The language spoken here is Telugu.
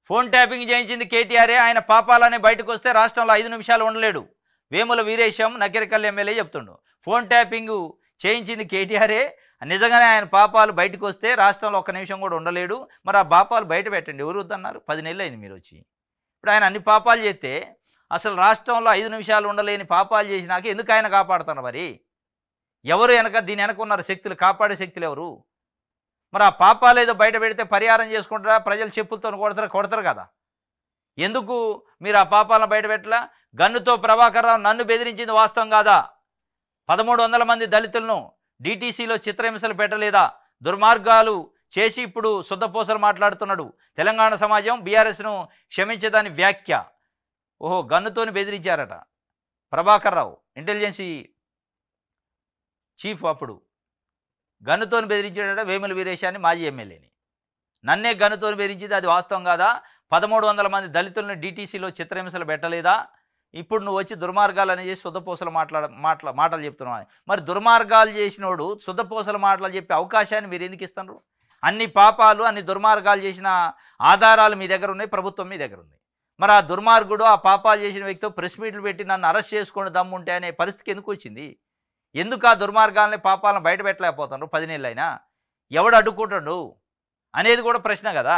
ఫోన్ ట్యాపింగ్ చేయించింది కేటీఆరే. ఆయన పాపాలనే బయటకు వస్తే రాష్ట్రంలో 5 నిమిషాలు ఉండలేడు. వేముల వీరేశం నకిరేకల్ ఎమ్మెల్యే చెప్తుండు. ఫోన్ ట్యాపింగ్ చేయించింది కేటీఆరే. నిజంగానే ఆయన పాపాలు బయటకు వస్తే రాష్ట్రంలో ఒక్క నిమిషం కూడా ఉండలేడు. మరి ఆ పాపాలు బయట పెట్టండి. ఎవరు వద్దన్నారు? 10 నెలలు అయింది మీరు వచ్చి. ఇప్పుడు ఆయన అన్ని పాపాలు చేస్తే అసలు రాష్ట్రంలో 5 నిమిషాలు ఉండలేని పాపాలు చేసినాక ఎందుకు ఆయన కాపాడుతున్నారు? మరి ఎవరు వెనక దీని వెనక ఉన్నారు? శక్తులు, కాపాడే శక్తులు ఎవరు? మరి ఆ పాపాలు ఏదో బయట పెడితే పరిహారం చేసుకుంటారా? ప్రజలు చెప్పులతో కొడతారు కదా. ఎందుకు మీరు ఆ పాపాలను బయట పెట్టలా? గన్నుతో ప్రభాకర్ రావు నన్ను బెదిరించింది వాస్తవం కాదా? 1300 మంది దళితులను డీటీసీలో చిత్రహింసలు పెట్టలేదా? దుర్మార్గాలు చేసి ఇప్పుడు శుద్ధపూసలు మాట్లాడుతున్నాడు. తెలంగాణ సమాజం బీఆర్ఎస్ను క్షమించేదాని వ్యాఖ్య. ఓహో, గన్నుతోని బెదిరించారట ప్రభాకర్ రావు, ఇంటెలిజెన్సీ చీఫ్. అప్పుడు గన్నుతోని బెదిరించాడట వేముల వీరేశాన్ని, మాజీ ఎమ్మెల్యేని. నన్నే గన్నుతోని బెదిరించింది, అది వాస్తవం కాదా? 1300 మంది దళితులను డీటీసీలో చిత్రహింసలు పెట్టలేదా? ఇప్పుడు నువ్వు వచ్చి దుర్మార్గాలు అని చేసి శుద్ధపూసలు మాటలు చెప్తున్నావు. మరి దుర్మార్గాలు చేసినోడు శుద్ధపూసల మాటలు చెప్పే అవకాశాన్ని మీరు ఎందుకు ఇస్తున్నారు? అన్ని పాపాలు, అన్ని దుర్మార్గాలు చేసిన ఆధారాలు మీ దగ్గర ఉన్నాయి, ప్రభుత్వం మీ దగ్గర ఉంది. మరి ఆ దుర్మార్గుడు, ఆ పాపాలు చేసిన వ్యక్తితో ప్రెస్ మీట్లు పెట్టి నన్ను అరెస్ట్ చేసుకొని దమ్ముంటే అనే పరిస్థితికి ఎందుకు వచ్చింది? ఎందుకు ఆ దుర్మార్గాలని, పాపాలను బయట పెట్టలేకపోతున్నారు? 10 నెలలైనా ఎవడు అడ్డుకుంటాడు అనేది కూడా ప్రశ్న కదా.